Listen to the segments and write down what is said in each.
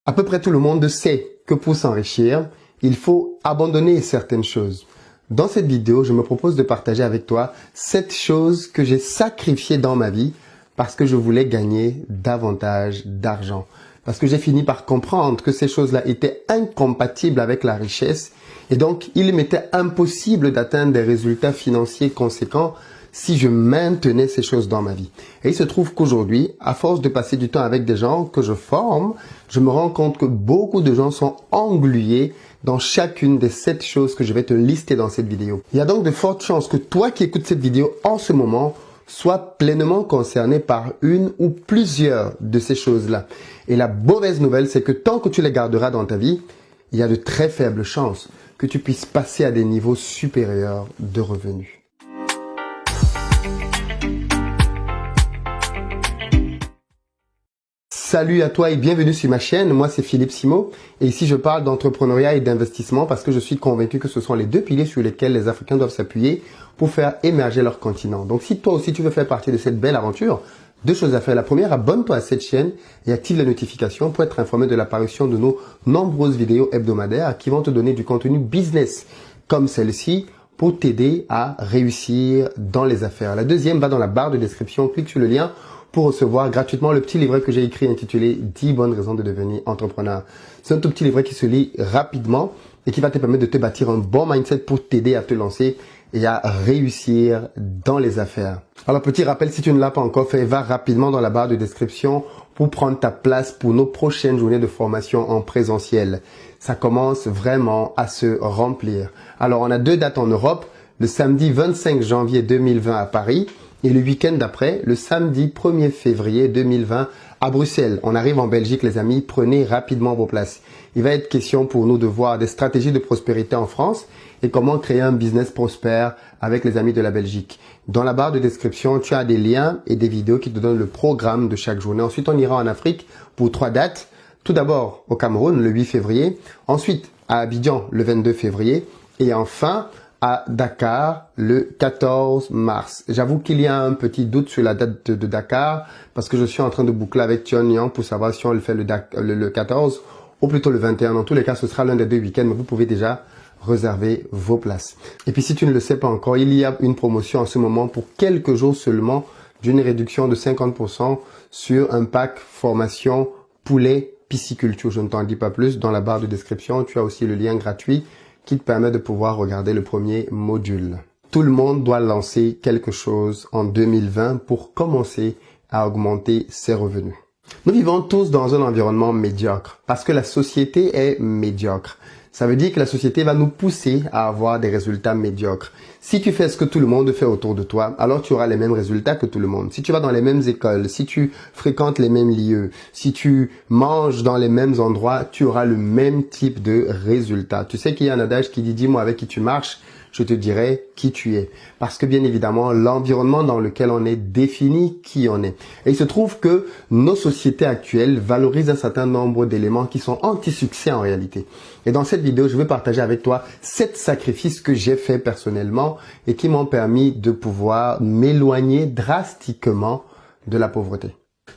À peu près tout le monde sait que pour s'enrichir, il faut abandonner certaines choses. Dans cette vidéo, je me propose de partager avec toi 7 choses que j'ai sacrifiées dans ma vie parce que je voulais gagner davantage d'argent. Parce que j'ai fini par comprendre que ces choses-là étaient incompatibles avec la richesse et donc il m'était impossible d'atteindre des résultats financiers conséquents si je maintenais ces choses dans ma vie. Et il se trouve qu'aujourd'hui, à force de passer du temps avec des gens que je forme, je me rends compte que beaucoup de gens sont englués dans chacune des 7 choses que je vais te lister dans cette vidéo. Il y a donc de fortes chances que toi qui écoutes cette vidéo en ce moment sois pleinement concerné par une ou plusieurs de ces choses-là. Et la mauvaise nouvelle, c'est que tant que tu les garderas dans ta vie, il y a de très faibles chances que tu puisses passer à des niveaux supérieurs de revenus. Salut à toi et bienvenue sur ma chaîne, moi c'est Philippe Simo et ici je parle d'entrepreneuriat et d'investissement parce que je suis convaincu que ce sont les deux piliers sur lesquels les Africains doivent s'appuyer pour faire émerger leur continent. Donc si toi aussi tu veux faire partie de cette belle aventure, 2 choses à faire. La première, abonne-toi à cette chaîne et active les notifications pour être informé de l'apparition de nos nombreuses vidéos hebdomadaires qui vont te donner du contenu business comme celle-ci pour t'aider à réussir dans les affaires. La deuxième, va dans la barre de description, clique sur le lien pour recevoir gratuitement le petit livret que j'ai écrit intitulé 10 bonnes raisons de devenir entrepreneur. C'est un tout petit livret qui se lit rapidement et qui va te permettre de te bâtir un bon mindset pour t'aider à te lancer et à réussir dans les affaires. Alors petit rappel, si tu ne l'as pas encore fait, va rapidement dans la barre de description pour prendre ta place pour nos prochaines journées de formation en présentiel. Ça commence vraiment à se remplir. Alors on a 2 dates en Europe, le samedi 25 janvier 2020 à Paris et le week-end d'après, le samedi 1er février 2020 à Bruxelles. On arrive en Belgique les amis, prenez rapidement vos places. Il va être question pour nous de voir des stratégies de prospérité en France et comment créer un business prospère avec les amis de la Belgique. Dans la barre de description, tu as des liens et des vidéos qui te donnent le programme de chaque journée. Ensuite, on ira en Afrique pour 3 dates. Tout d'abord au Cameroun le 8 février, ensuite à Abidjan le 22 février et enfin à Dakar le 14 mars. J'avoue qu'il y a un petit doute sur la date de Dakar parce que je suis en train de boucler avec Tion Yang pour savoir si on le fait le 14 ou plutôt le 21. Dans tous les cas, ce sera l'un des 2 week-ends, mais vous pouvez déjà réserver vos places. Et puis si tu ne le sais pas encore, il y a une promotion en ce moment pour quelques jours seulement d'une réduction de 50% sur un pack formation poulet pisciculture. Je ne t'en dis pas plus. Dans la barre de description, tu as aussi le lien gratuit qui te permet de pouvoir regarder le premier module. Tout le monde doit lancer quelque chose en 2020 pour commencer à augmenter ses revenus. Nous vivons tous dans un environnement médiocre parce que la société est médiocre. Ça veut dire que la société va nous pousser à avoir des résultats médiocres. Si tu fais ce que tout le monde fait autour de toi, alors tu auras les mêmes résultats que tout le monde. Si tu vas dans les mêmes écoles, si tu fréquentes les mêmes lieux, si tu manges dans les mêmes endroits, tu auras le même type de résultats. Tu sais qu'il y a un adage qui dit « dis-moi avec qui tu marches », je te dirai qui tu es. Parce que bien évidemment, l'environnement dans lequel on est définit qui on est. Et il se trouve que nos sociétés actuelles valorisent un certain nombre d'éléments qui sont anti-succès en réalité. Et dans cette vidéo, je vais partager avec toi 7 sacrifices que j'ai faits personnellement et qui m'ont permis de pouvoir m'éloigner drastiquement de la pauvreté.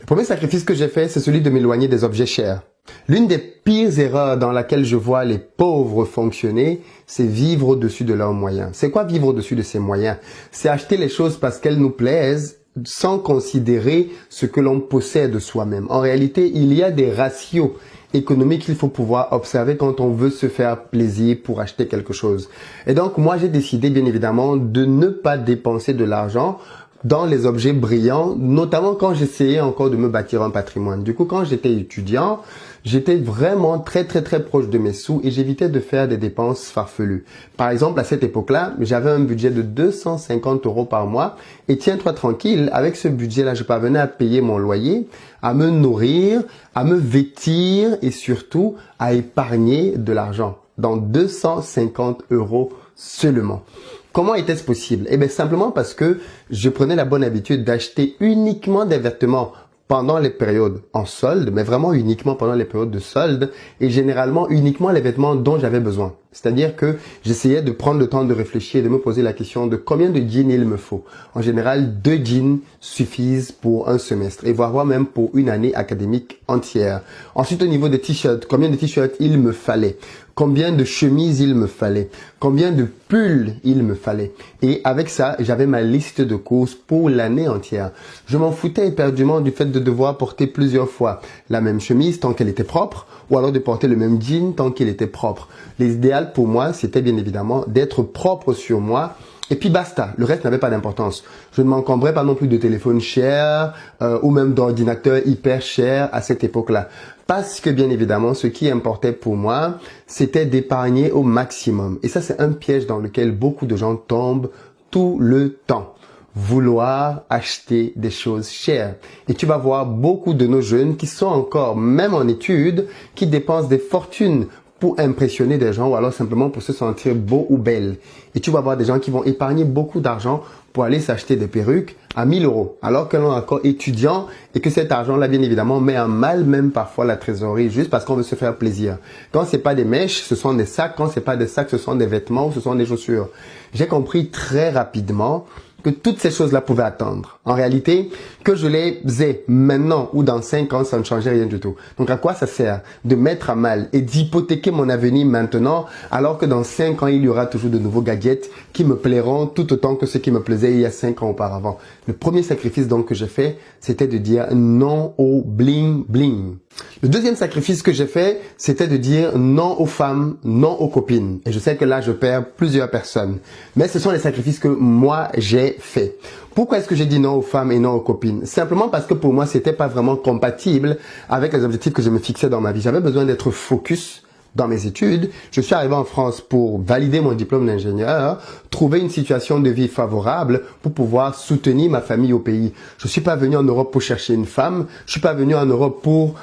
Le premier sacrifice que j'ai fait, c'est celui de m'éloigner des objets chers. L'une des pires erreurs dans laquelle je vois les pauvres fonctionner, c'est vivre au-dessus de leurs moyens. C'est quoi vivre au-dessus de ses moyens? C'est acheter les choses parce qu'elles nous plaisent sans considérer ce que l'on possède soi-même. En réalité, il y a des ratios économiques qu'il faut pouvoir observer quand on veut se faire plaisir pour acheter quelque chose. Et donc, moi, j'ai décidé, bien évidemment, de ne pas dépenser de l'argent dans les objets brillants, notamment quand j'essayais encore de me bâtir un patrimoine. Du coup, quand j'étais étudiant, j'étais vraiment très proche de mes sous et j'évitais de faire des dépenses farfelues. Par exemple, à cette époque-là, j'avais un budget de 250 € par mois et tiens-toi tranquille, avec ce budget-là, je parvenais à payer mon loyer, à me nourrir, à me vêtir et surtout à épargner de l'argent dans 250 € seulement. Comment était-ce possible? Eh bien, simplement parce que je prenais la bonne habitude d'acheter uniquement des vêtements pendant les périodes en solde, mais vraiment uniquement pendant les périodes de solde et généralement uniquement les vêtements dont j'avais besoin. C'est-à-dire que j'essayais de prendre le temps de réfléchir et de me poser la question de combien de jeans il me faut. En général, 2 jeans suffisent pour un semestre et voire même pour une année académique entière. Ensuite, au niveau des t-shirts, combien de t-shirts il me fallait? Combien de chemises il me fallait? Combien de pulls il me fallait? Et avec ça, j'avais ma liste de courses pour l'année entière. Je m'en foutais éperdument du fait de devoir porter plusieurs fois la même chemise tant qu'elle était propre, ou alors de porter le même jean tant qu'il était propre. L'idéal pour moi, c'était bien évidemment d'être propre sur moi. Et puis basta, le reste n'avait pas d'importance. Je ne m'encombrais pas non plus de téléphones chers ou même d'ordinateurs hyper chers à cette époque-là. Parce que bien évidemment, ce qui importait pour moi, c'était d'épargner au maximum. Et ça, c'est un piège dans lequel beaucoup de gens tombent tout le temps. Vouloir acheter des choses chères. Et tu vas voir beaucoup de nos jeunes qui sont encore, même en études, qui dépensent des fortunes pour impressionner des gens ou alors simplement pour se sentir beau ou belle. Et tu vas voir des gens qui vont épargner beaucoup d'argent pour aller s'acheter des perruques à 1000 euros, alors que l'on est encore étudiant et que cet argent-là, bien évidemment, met en mal même parfois la trésorerie juste parce qu'on veut se faire plaisir. Quand c'est pas des mèches, ce sont des sacs. Quand c'est pas des sacs, ce sont des vêtements ou ce sont des chaussures. J'ai compris très rapidement que toutes ces choses-là pouvaient attendre. En réalité, que je les ai maintenant ou dans 5 ans, ça ne changeait rien du tout. Donc à quoi ça sert de mettre à mal et d'hypothéquer mon avenir maintenant alors que dans 5 ans, il y aura toujours de nouveaux gadgets qui me plairont tout autant que ceux qui me plaisaient il y a 5 ans auparavant. Le premier sacrifice donc que j'ai fait, c'était de dire non au bling bling. Le deuxième sacrifice que j'ai fait, c'était de dire non aux femmes, non aux copines. Et je sais que là, je perds plusieurs personnes. Mais ce sont les sacrifices que moi, j'ai fait. Pourquoi est-ce que j'ai dit non aux femmes et non aux copines? Simplement parce que pour moi, c'était pas vraiment compatible avec les objectifs que je me fixais dans ma vie. J'avais besoin d'être focus dans mes études. Je suis arrivé en France pour valider mon diplôme d'ingénieur, trouver une situation de vie favorable pour pouvoir soutenir ma famille au pays. Je suis pas venu en Europe pour chercher une femme. Je suis pas venu en Europe pour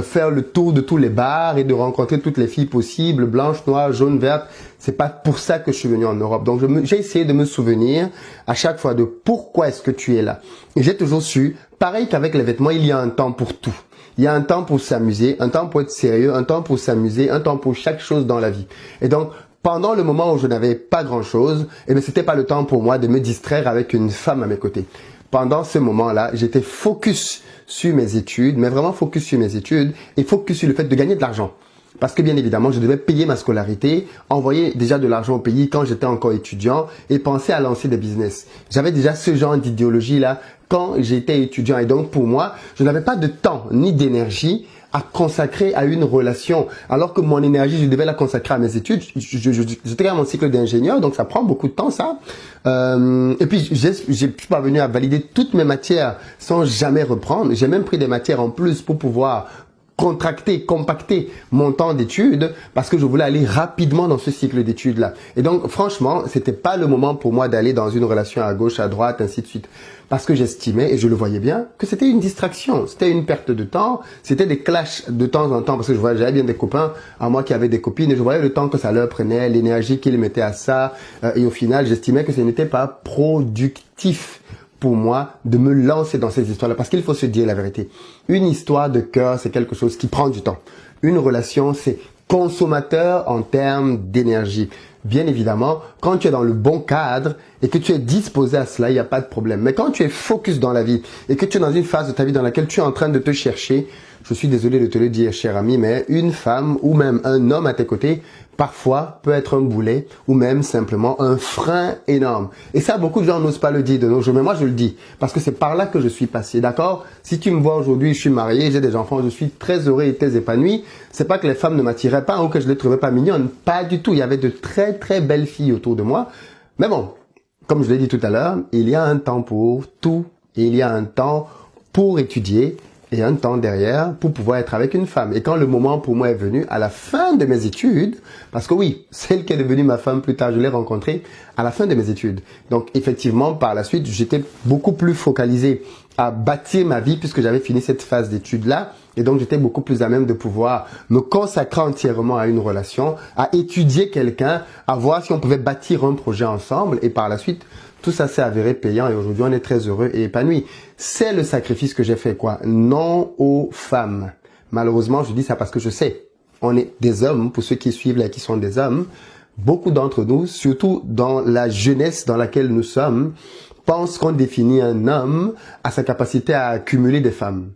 faire le tour de tous les bars et de rencontrer toutes les filles possibles, blanches, noires, jaunes, vertes. C'est pas pour ça que je suis venu en Europe. Donc j'ai essayé de me souvenir à chaque fois de pourquoi est-ce que tu es là. Et j'ai toujours su, pareil qu'avec les vêtements, il y a un temps pour tout. Il y a un temps pour s'amuser, un temps pour être sérieux, un temps pour s'amuser, un temps pour chaque chose dans la vie. Et donc, pendant le moment où je n'avais pas grand-chose, eh bien, c'était pas le temps pour moi de me distraire avec une femme à mes côtés. Pendant ce moment-là, j'étais focus sur mes études, mais vraiment focus sur mes études et focus sur le fait de gagner de l'argent. Parce que bien évidemment, je devais payer ma scolarité, envoyer déjà de l'argent au pays quand j'étais encore étudiant et penser à lancer des business. J'avais déjà ce genre d'idéologie-là quand j'étais étudiant. Et donc pour moi, je n'avais pas de temps ni d'énergie à consacrer à une relation. Alors que mon énergie, je devais la consacrer à mes études. J'étais dans mon cycle d'ingénieur, donc ça prend beaucoup de temps ça. Et puis j'ai pu parvenir à valider toutes mes matières sans jamais reprendre. J'ai même pris des matières en plus pour pouvoir compacter mon temps d'études parce que je voulais aller rapidement dans ce cycle d'études-là. Et donc, franchement, c'était pas le moment pour moi d'aller dans une relation à gauche, à droite, ainsi de suite. Parce que j'estimais, et je le voyais bien, que c'était une distraction. C'était une perte de temps. C'était des clashs de temps en temps parce que j'avais bien des copains à moi qui avaient des copines et je voyais le temps que ça leur prenait, l'énergie qu'ils mettaient à ça. Et au final, j'estimais que ce n'était pas productif pour moi de me lancer dans ces histoires-là. Parce qu'il faut se dire la vérité. Une histoire de cœur, c'est quelque chose qui prend du temps. Une relation, c'est consommateur en termes d'énergie. Bien évidemment, quand tu es dans le bon cadre et que tu es disposé à cela, il n'y a pas de problème. Mais quand tu es focus dans la vie et que tu es dans une phase de ta vie dans laquelle tu es en train de te chercher, je suis désolé de te le dire, cher ami, mais une femme ou même un homme à tes côtés, parfois peut être un boulet ou même simplement un frein énorme. Et ça, beaucoup de gens n'osent pas le dire de nos jours, mais moi je le dis parce que c'est par là que je suis passé, d'accord? Si tu me vois aujourd'hui, je suis marié, j'ai des enfants, je suis très heureux et très épanoui. C'est pas que les femmes ne m'attiraient pas ou que je les trouvais pas mignonnes, pas du tout. Il y avait de très très belles filles autour de moi. Mais bon, comme je l'ai dit tout à l'heure, il y a un temps pour tout et il y a un temps pour étudier et un temps derrière pour pouvoir être avec une femme. Et quand le moment pour moi est venu, à la fin de mes études, parce que oui, celle qui est devenue ma femme plus tard, je l'ai rencontrée à la fin de mes études. Donc effectivement, par la suite, j'étais beaucoup plus focalisé à bâtir ma vie puisque j'avais fini cette phase d'études-là. Et donc, j'étais beaucoup plus à même de pouvoir me consacrer entièrement à une relation, à étudier quelqu'un, à voir si on pouvait bâtir un projet ensemble. Et par la suite, tout ça s'est avéré payant et aujourd'hui, on est très heureux et épanoui. C'est le sacrifice que j'ai fait, quoi. Non aux femmes. Malheureusement, je dis ça parce que je sais on est des hommes, pour ceux qui suivent là, qui sont des hommes, beaucoup d'entre nous, surtout dans la jeunesse dans laquelle nous sommes, pensent qu'on définit un homme à sa capacité à accumuler des femmes.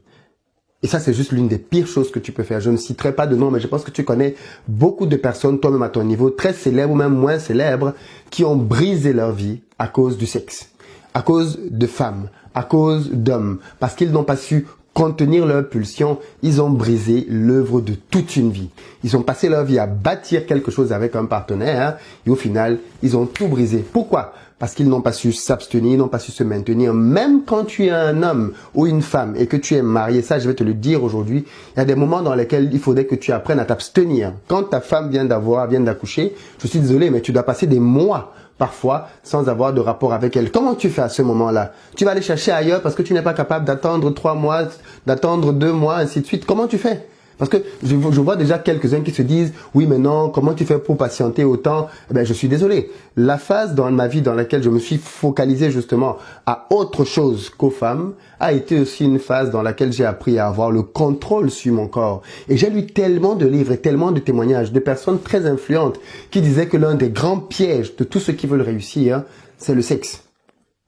Et ça, c'est juste l'une des pires choses que tu peux faire. Je ne citerai pas de nom, mais je pense que tu connais beaucoup de personnes, toi-même à ton niveau, très célèbres ou même moins célèbres, qui ont brisé leur vie à cause du sexe, à cause de femmes, à cause d'hommes, parce qu'ils n'ont pas su contenir leurs pulsions. Ils ont brisé l'œuvre de toute une vie. Ils ont passé leur vie à bâtir quelque chose avec un partenaire et au final, ils ont tout brisé. Pourquoi ? Parce qu'ils n'ont pas su s'abstenir, ils n'ont pas su se maintenir. Même quand tu es un homme ou une femme et que tu es marié, ça je vais te le dire aujourd'hui, il y a des moments dans lesquels il faudrait que tu apprennes à t'abstenir. Quand ta femme vient d'accoucher, je suis désolé, mais tu dois passer des mois parfois sans avoir de rapport avec elle. Comment tu fais à ce moment-là? Tu vas aller chercher ailleurs parce que tu n'es pas capable d'attendre 3 mois, d'attendre 2 mois, ainsi de suite. Comment tu fais? Parce que je vois déjà quelques-uns qui se disent « Oui, mais non, comment tu fais pour patienter autant ?» Eh bien, je suis désolé. La phase dans ma vie dans laquelle je me suis focalisé justement à autre chose qu'aux femmes a été aussi une phase dans laquelle j'ai appris à avoir le contrôle sur mon corps. Et j'ai lu tellement de livres et tellement de témoignages de personnes très influentes qui disaient que l'un des grands pièges de tous ceux qui veulent réussir, c'est le sexe.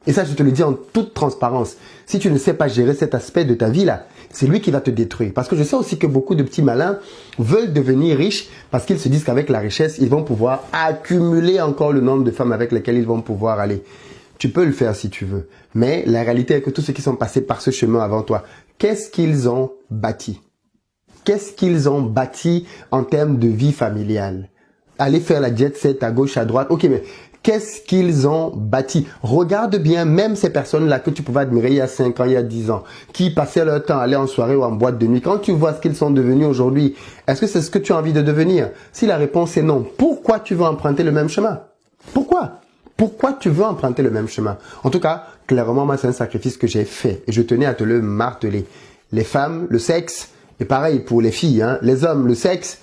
Et ça, je te le dis en toute transparence. Si tu ne sais pas gérer cet aspect de ta vie-là, c'est lui qui va te détruire. Parce que je sais aussi que beaucoup de petits malins veulent devenir riches parce qu'ils se disent qu'avec la richesse, ils vont pouvoir accumuler encore le nombre de femmes avec lesquelles ils vont pouvoir aller. Tu peux le faire si tu veux. Mais la réalité est que tous ceux qui sont passés par ce chemin avant toi, qu'est-ce qu'ils ont bâti? Qu'est-ce qu'ils ont bâti en termes de vie familiale? Aller faire la jet set à gauche, à droite. Ok, mais qu'est-ce qu'ils ont bâti? Regarde bien, même ces personnes-là que tu pouvais admirer il y a 5 ans, il y a 10 ans, qui passaient leur temps à aller en soirée ou en boîte de nuit. Quand tu vois ce qu'ils sont devenus aujourd'hui, est-ce que c'est ce que tu as envie de devenir? Si la réponse est non, pourquoi tu veux emprunter le même chemin? Pourquoi? Pourquoi tu veux emprunter le même chemin? En tout cas, clairement, moi, c'est un sacrifice que j'ai fait et je tenais à te le marteler. Les femmes, le sexe, et pareil pour les filles, hein, les hommes, le sexe,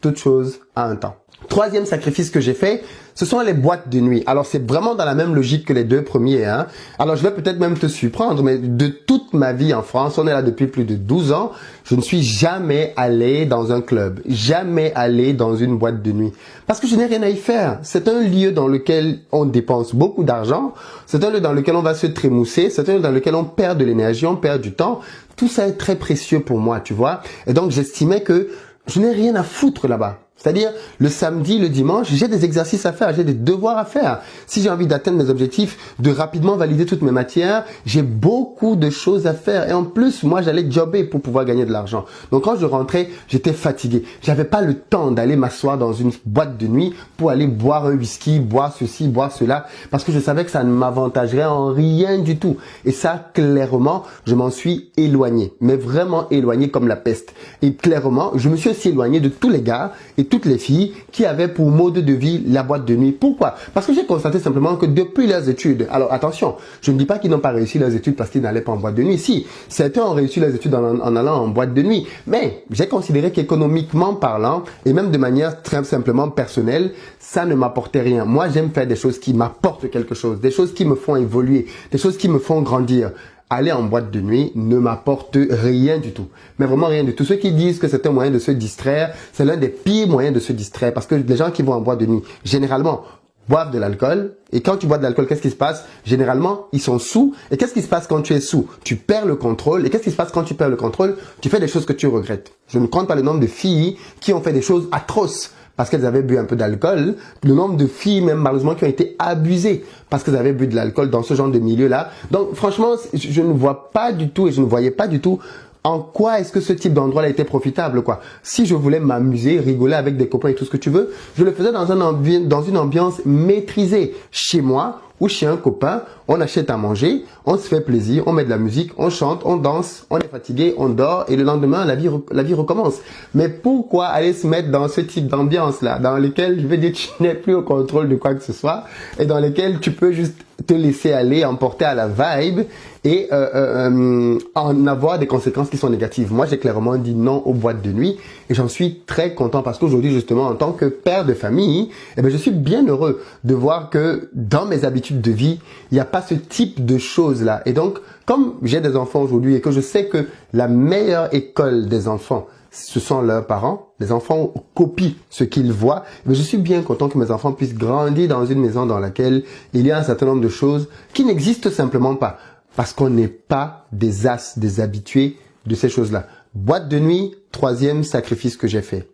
toute chose à un temps. Troisième sacrifice que j'ai fait, ce sont les boîtes de nuit. Alors, c'est vraiment dans la même logique que les 2 premiers. Hein. Alors, je vais peut-être même te surprendre, mais de toute ma vie en France, on est là depuis plus de 12 ans, je ne suis jamais allé dans un club, jamais allé dans une boîte de nuit. Parce que je n'ai rien à y faire. C'est un lieu dans lequel on dépense beaucoup d'argent, c'est un lieu dans lequel on va se trémousser, c'est un lieu dans lequel on perd de l'énergie, on perd du temps. Tout ça est très précieux pour moi, tu vois. Et donc, j'estimais que je n'ai rien à foutre là-bas. C'est-à-dire, le samedi, le dimanche, j'ai des exercices à faire, j'ai des devoirs à faire. Si j'ai envie d'atteindre mes objectifs, de rapidement valider toutes mes matières, j'ai beaucoup de choses à faire. Et en plus, moi, j'allais jobber pour pouvoir gagner de l'argent. Donc, quand je rentrais, j'étais fatigué. J'avais pas le temps d'aller m'asseoir dans une boîte de nuit pour aller boire un whisky, boire ceci, boire cela, parce que je savais que ça ne m'avantagerait en rien du tout. Et ça, clairement, je m'en suis éloigné. Mais vraiment éloigné comme la peste. Et clairement, je me suis aussi éloigné de tous les gars et toutes les filles qui avaient pour mode de vie la boîte de nuit. Pourquoi? Parce que j'ai constaté simplement que depuis leurs études, alors attention, je ne dis pas qu'ils n'ont pas réussi leurs études parce qu'ils n'allaient pas en boîte de nuit. Si, certains ont réussi leurs études en allant en boîte de nuit. Mais j'ai considéré qu'économiquement parlant, et même de manière très simplement personnelle, ça ne m'apportait rien. Moi, j'aime faire des choses qui m'apportent quelque chose, des choses qui me font évoluer, des choses qui me font grandir. Aller en boîte de nuit ne m'apporte rien du tout. Mais vraiment rien du tout. Ceux qui disent que c'est un moyen de se distraire, c'est l'un des pires moyens de se distraire. Parce que les gens qui vont en boîte de nuit, généralement, boivent de l'alcool. Et quand tu bois de l'alcool, qu'est-ce qui se passe? Généralement, ils sont sous. Et qu'est-ce qui se passe quand tu es sous? Tu perds le contrôle. Et qu'est-ce qui se passe quand tu perds le contrôle? Tu fais des choses que tu regrettes. Je ne compte pas le nombre de filles qui ont fait des choses atroces parce qu'elles avaient bu un peu d'alcool, le nombre de filles même malheureusement qui ont été abusées parce qu'elles avaient bu de l'alcool dans ce genre de milieu-là. Donc franchement, je ne vois pas du tout et je ne voyais pas du tout en quoi est-ce que ce type d'endroit-là était profitable, quoi. Si je voulais m'amuser, rigoler avec des copains et tout ce que tu veux, je le faisais dans une ambiance maîtrisée. Chez moi ou chez un copain, on achète à manger, on se fait plaisir, on met de la musique, on chante, on danse, on est fatigué, on dort et le lendemain, la vie recommence. Mais pourquoi aller se mettre dans ce type d'ambiance-là, dans lequel, je vais dire, tu n'es plus au contrôle de quoi que ce soit et dans lequel tu peux juste te laisser aller, emporter à la vibe et en avoir des conséquences qui sont négatives. Moi, j'ai clairement dit non aux boîtes de nuit et j'en suis très content parce qu'aujourd'hui, justement, en tant que père de famille, eh ben, je suis bien heureux de voir que dans mes habitudes de vie, il n'y a pas ce type de choses-là. Et donc, comme j'ai des enfants aujourd'hui et que je sais que la meilleure école des enfants, ce sont leurs parents. Les enfants copient ce qu'ils voient. Mais je suis bien content que mes enfants puissent grandir dans une maison dans laquelle il y a un certain nombre de choses qui n'existent simplement pas. Parce qu'on n'est pas des as, des habitués de ces choses-là. Boîte de nuit, troisième sacrifice que j'ai fait.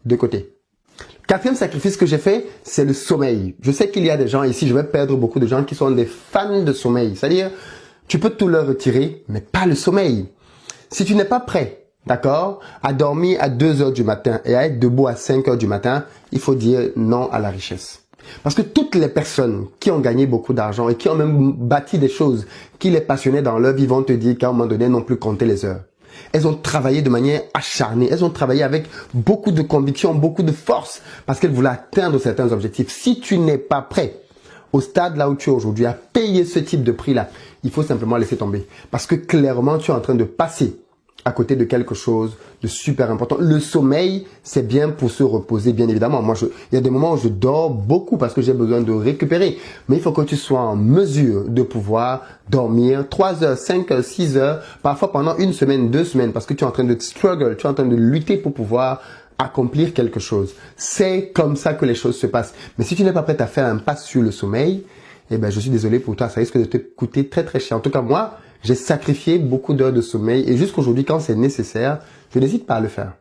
De côté. Quatrième sacrifice que j'ai fait, c'est le sommeil. Je sais qu'il y a des gens ici, je vais perdre beaucoup de gens qui sont des fans de sommeil. C'est-à-dire, tu peux tout leur retirer, mais pas le sommeil. Si tu n'es pas prêt, d'accord, à dormir à 2 heures du matin et à être debout à 5 heures du matin, il faut dire non à la richesse. Parce que toutes les personnes qui ont gagné beaucoup d'argent et qui ont même bâti des choses qui les passionnaient dans leur vie vont te dire qu'à un moment donné, elles n'ont plus compté les heures. Elles ont travaillé de manière acharnée. Elles ont travaillé avec beaucoup de conviction, beaucoup de force parce qu'elles voulaient atteindre certains objectifs. Si tu n'es pas prêt au stade là où tu es aujourd'hui à payer ce type de prix-là, il faut simplement laisser tomber. Parce que clairement, tu es en train de passer à côté de quelque chose de super important. Le sommeil, c'est bien pour se reposer, bien évidemment. Moi, il y a des moments où je dors beaucoup parce que j'ai besoin de récupérer. Mais il faut que tu sois en mesure de pouvoir dormir 3 heures, 5 heures, 6 heures, parfois pendant 1 semaine, 2 semaines, parce que tu es en train de struggle, tu es en train de lutter pour pouvoir accomplir quelque chose. C'est comme ça que les choses se passent. Mais si tu n'es pas prêt à faire un pas sur le sommeil, eh ben, je suis désolé pour toi, ça risque de te coûter très très cher. En tout cas, moi, j'ai sacrifié beaucoup d'heures de sommeil et jusqu'aujourd'hui, quand c'est nécessaire, je n'hésite pas à le faire.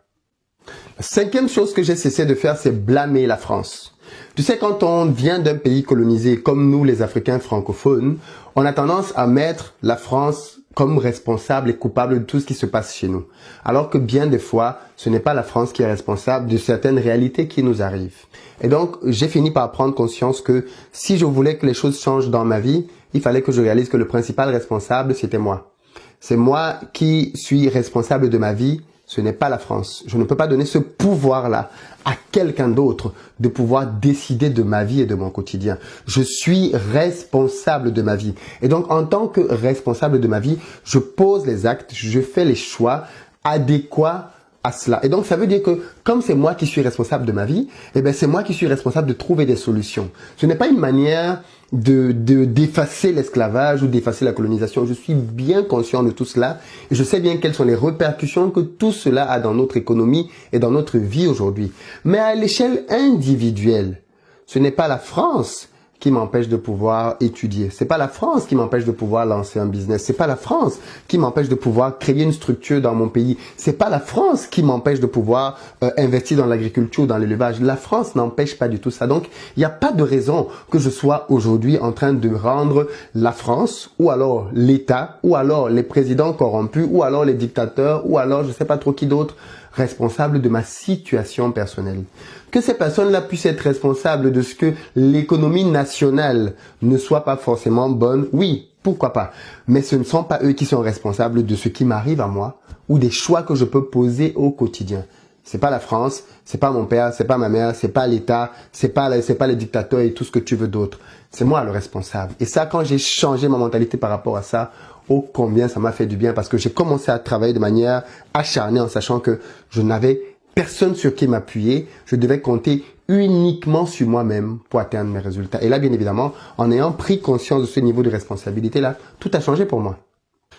La cinquième chose que j'ai cessé de faire, c'est blâmer la France. Tu sais, quand on vient d'un pays colonisé comme nous, les Africains francophones, on a tendance à mettre la France comme responsable et coupable de tout ce qui se passe chez nous. Alors que bien des fois, ce n'est pas la France qui est responsable de certaines réalités qui nous arrivent. Et donc, j'ai fini par prendre conscience que si je voulais que les choses changent dans ma vie, il fallait que je réalise que le principal responsable, c'était moi. C'est moi qui suis responsable de ma vie. Ce n'est pas la France. Je ne peux pas donner ce pouvoir-là à quelqu'un d'autre de pouvoir décider de ma vie et de mon quotidien. Je suis responsable de ma vie. Et donc, en tant que responsable de ma vie, je pose les actes, je fais les choix adéquats à cela. Et donc, ça veut dire que comme c'est moi qui suis responsable de ma vie, eh ben, c'est moi qui suis responsable de trouver des solutions. Ce n'est pas une manière d'effacer l'esclavage ou d'effacer la colonisation. Je suis bien conscient de tout cela et je sais bien quelles sont les répercussions que tout cela a dans notre économie et dans notre vie aujourd'hui. Mais à l'échelle individuelle, ce n'est pas la France qui m'empêche de pouvoir étudier. C'est pas la France qui m'empêche de pouvoir lancer un business. C'est pas la France qui m'empêche de pouvoir créer une structure dans mon pays. C'est pas la France qui m'empêche de pouvoir investir dans l'agriculture, dans l'élevage. La France n'empêche pas du tout ça. Donc, il n'y a pas de raison que je sois aujourd'hui en train de rendre la France, ou alors l'État, ou alors les présidents corrompus, ou alors les dictateurs, ou alors je sais pas trop qui d'autre, responsable de ma situation personnelle. Que ces personnes-là puissent être responsables de ce que l'économie nationale ne soit pas forcément bonne, oui, pourquoi pas. Mais ce ne sont pas eux qui sont responsables de ce qui m'arrive à moi ou des choix que je peux poser au quotidien. C'est pas la France, c'est pas mon père, c'est pas ma mère, c'est pas l'État, c'est pas les dictateurs et tout ce que tu veux d'autre. C'est moi le responsable. Et ça, quand j'ai changé ma mentalité par rapport à ça, oh combien ça m'a fait du bien parce que j'ai commencé à travailler de manière acharnée en sachant que je n'avais personne sur qui m'appuyer. Je devais compter uniquement sur moi-même pour atteindre mes résultats. Et là, bien évidemment, en ayant pris conscience de ce niveau de responsabilité-là, tout a changé pour moi.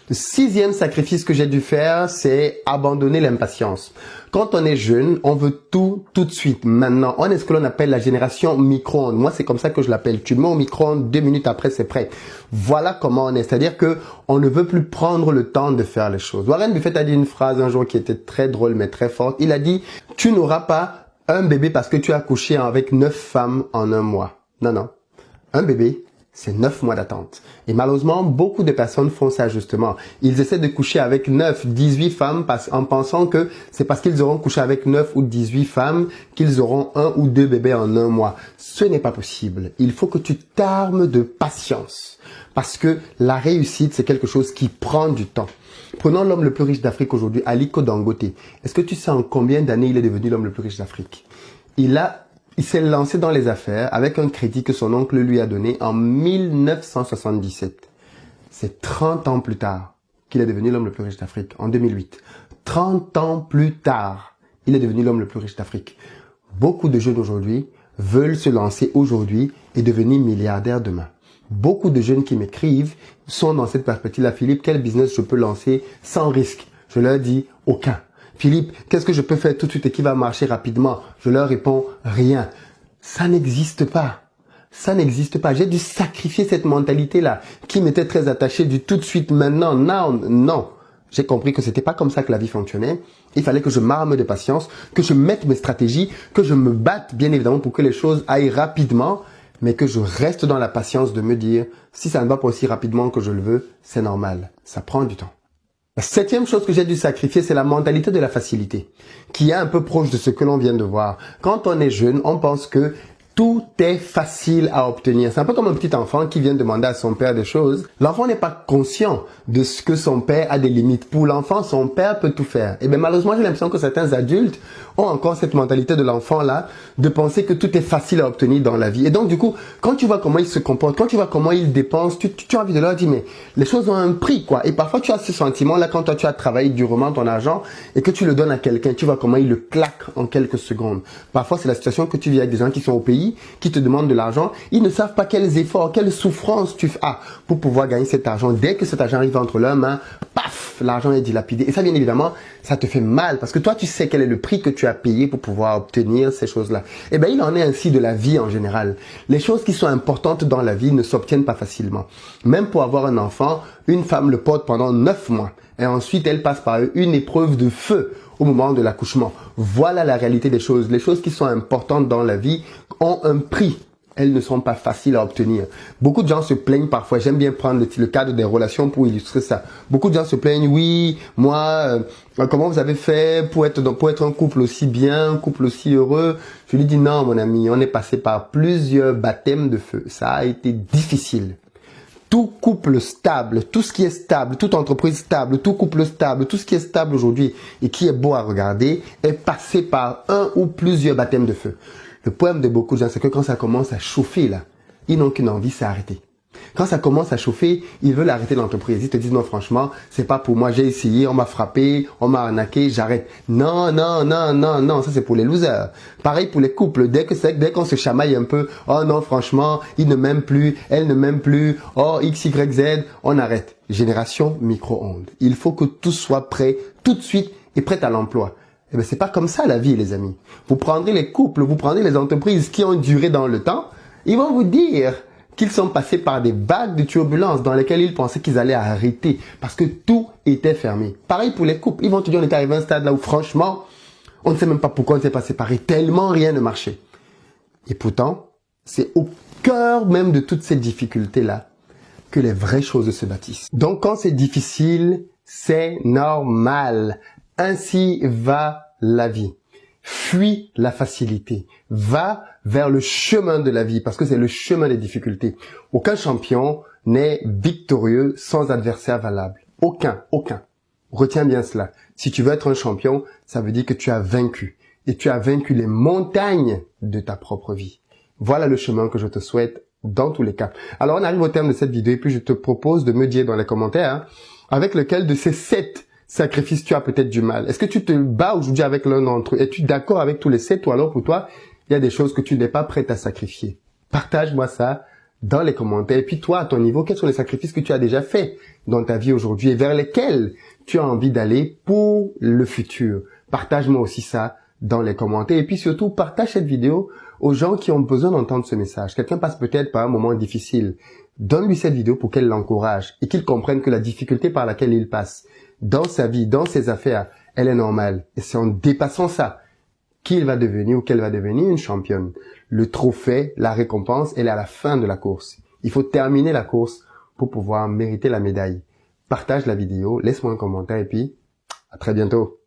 Le 6e sacrifice que j'ai dû faire, c'est abandonner l'impatience. Quand on est jeune, on veut tout de suite, maintenant. On est ce que l'on appelle la génération micro-ondes. Moi, c'est comme ça que je l'appelle. Tu mets au micro-ondes, 2 minutes après, c'est prêt. Voilà comment on est. C'est-à-dire que on ne veut plus prendre le temps de faire les choses. Warren Buffett a dit une phrase un jour qui était très drôle, mais très forte. Il a dit, tu n'auras pas un bébé parce que tu as couché avec 9 femmes en un mois. Non, non. Un bébé, c'est 9 mois d'attente. Et malheureusement, beaucoup de personnes font ça justement. Ils essaient de coucher avec 9, 18 femmes en pensant que c'est parce qu'ils auront couché avec 9 ou 18 femmes qu'ils auront 1 ou 2 bébés en un mois. Ce n'est pas possible. Il faut que tu t'armes de patience. Parce que la réussite, c'est quelque chose qui prend du temps. Prenons l'homme le plus riche d'Afrique aujourd'hui, Aliko Dangote. Est-ce que tu sais en combien d'années il est devenu l'homme le plus riche d'Afrique? Il s'est lancé dans les affaires avec un crédit que son oncle lui a donné en 1977. C'est 30 ans plus tard qu'il est devenu l'homme le plus riche d'Afrique, en 2008. 30 ans plus tard, il est devenu l'homme le plus riche d'Afrique. Beaucoup de jeunes aujourd'hui veulent se lancer aujourd'hui et devenir milliardaires demain. Beaucoup de jeunes qui m'écrivent sont dans cette perspective-là. Philippe, quel business je peux lancer sans risque? Je leur dis aucun. Philippe, qu'est-ce que je peux faire tout de suite et qui va marcher rapidement? Je leur réponds, rien. Ça n'existe pas. Ça n'existe pas. J'ai dû sacrifier cette mentalité-là qui m'était très attachée du tout de suite, maintenant, now, non. J'ai compris que c'était pas comme ça que la vie fonctionnait. Il fallait que je m'arme de patience, que je mette mes stratégies, que je me batte bien évidemment pour que les choses aillent rapidement, mais que je reste dans la patience de me dire, si ça ne va pas aussi rapidement que je le veux, c'est normal. Ça prend du temps. La 7e chose que j'ai dû sacrifier, c'est la mentalité de la facilité, qui est un peu proche de ce que l'on vient de voir. Quand on est jeune, on pense que tout est facile à obtenir. C'est un peu comme un petit enfant qui vient demander à son père des choses. L'enfant n'est pas conscient de ce que son père a des limites. Pour l'enfant, son père peut tout faire. Et bien malheureusement, j'ai l'impression que certains adultes ont encore cette mentalité de l'enfant-là, de penser que tout est facile à obtenir dans la vie. Et donc du coup, quand tu vois comment ils se comportent, quand tu vois comment ils dépensent, tu as envie de leur dire, mais les choses ont un prix, quoi. Et parfois, tu as ce sentiment-là quand toi, tu as travaillé durement ton argent et que tu le donnes à quelqu'un, tu vois comment il le claque en quelques secondes. Parfois, c'est la situation que tu vis avec des gens qui sont au pays, qui te demandent de l'argent, ils ne savent pas quels efforts, quelles souffrances tu as pour pouvoir gagner cet argent. Dès que cet argent arrive entre leurs mains, paf, l'argent est dilapidé. Et ça, bien évidemment, ça te fait mal parce que toi, tu sais quel est le prix que tu as payé pour pouvoir obtenir ces choses-là. Eh bien, il en est ainsi de la vie en général. Les choses qui sont importantes dans la vie ne s'obtiennent pas facilement. Même pour avoir un enfant, une femme le porte pendant 9 mois. Et ensuite, elle passe par une épreuve de feu au moment de l'accouchement. Voilà la réalité des choses. Les choses qui sont importantes dans la vie ont un prix. Elles ne sont pas faciles à obtenir. Beaucoup de gens se plaignent parfois. J'aime bien prendre le cadre des relations pour illustrer ça. Beaucoup de gens se plaignent. Oui, moi, comment vous avez fait pour être un couple aussi bien, un couple aussi heureux? Je lui dis non, mon ami. On est passé par plusieurs baptêmes de feu. Ça a été difficile. Tout couple stable, tout ce qui est stable, toute entreprise stable, tout couple stable, tout ce qui est stable aujourd'hui et qui est beau à regarder est passé par un ou plusieurs baptêmes de feu. Le problème de beaucoup de gens, c'est que quand ça commence à chauffer là, ils n'ont qu'une envie, c'est arrêter. Quand ça commence à chauffer, ils veulent arrêter l'entreprise. Ils te disent non, franchement, c'est pas pour moi, j'ai essayé, on m'a frappé, on m'a arnaqué, j'arrête. Non, non, non, non, non, ça c'est pour les losers. Pareil pour les couples, dès qu'on se chamaille un peu, oh non, franchement, il ne m'aime plus, elle ne m'aime plus, oh X, Y, Z, on arrête. Génération micro-ondes. Il faut que tout soit prêt tout de suite et prêt à l'emploi. Eh bien, c'est pas comme ça la vie, les amis. Vous prendrez les couples, vous prendrez les entreprises qui ont duré dans le temps, ils vont vous dire qu'ils sont passés par des vagues de turbulences dans lesquelles ils pensaient qu'ils allaient arrêter parce que tout était fermé. Pareil pour les couples. Ils vont te dire on est arrivé à un stade là où franchement, on ne sait même pas pourquoi on s'est pas séparés, tellement rien ne marchait. Et pourtant, c'est au cœur même de toutes ces difficultés-là que les vraies choses se bâtissent. Donc quand c'est difficile, c'est normal. Ainsi va la vie. Fuis la facilité. Va vers le chemin de la vie parce que c'est le chemin des difficultés. Aucun champion n'est victorieux sans adversaire valable. Aucun. Retiens bien cela. Si tu veux être un champion, ça veut dire que tu as vaincu. Et tu as vaincu les montagnes de ta propre vie. Voilà le chemin que je te souhaite dans tous les cas. Alors on arrive au terme de cette vidéo et puis je te propose de me dire dans les commentaires avec lequel de ces 7 sacrifices tu as peut-être du mal. Est-ce que tu te bats aujourd'hui avec l'un d'entre eux? Es-tu d'accord avec tous les 7 ou alors pour toi, il y a des choses que tu n'es pas prêt à sacrifier? Partage-moi ça dans les commentaires. Et puis toi, à ton niveau, quels sont les sacrifices que tu as déjà faits dans ta vie aujourd'hui et vers lesquels tu as envie d'aller pour le futur? Partage-moi aussi ça dans les commentaires. Et puis surtout, partage cette vidéo aux gens qui ont besoin d'entendre ce message. Quelqu'un passe peut-être par un moment difficile. Donne-lui cette vidéo pour qu'elle l'encourage et qu'il comprenne que la difficulté par laquelle il passe dans sa vie, dans ses affaires, elle est normale. Et c'est en dépassant ça qu'il va devenir ou qu'elle va devenir une championne. Le trophée, la récompense, elle est à la fin de la course. Il faut terminer la course pour pouvoir mériter la médaille. Partage la vidéo, laisse-moi un commentaire et puis à très bientôt.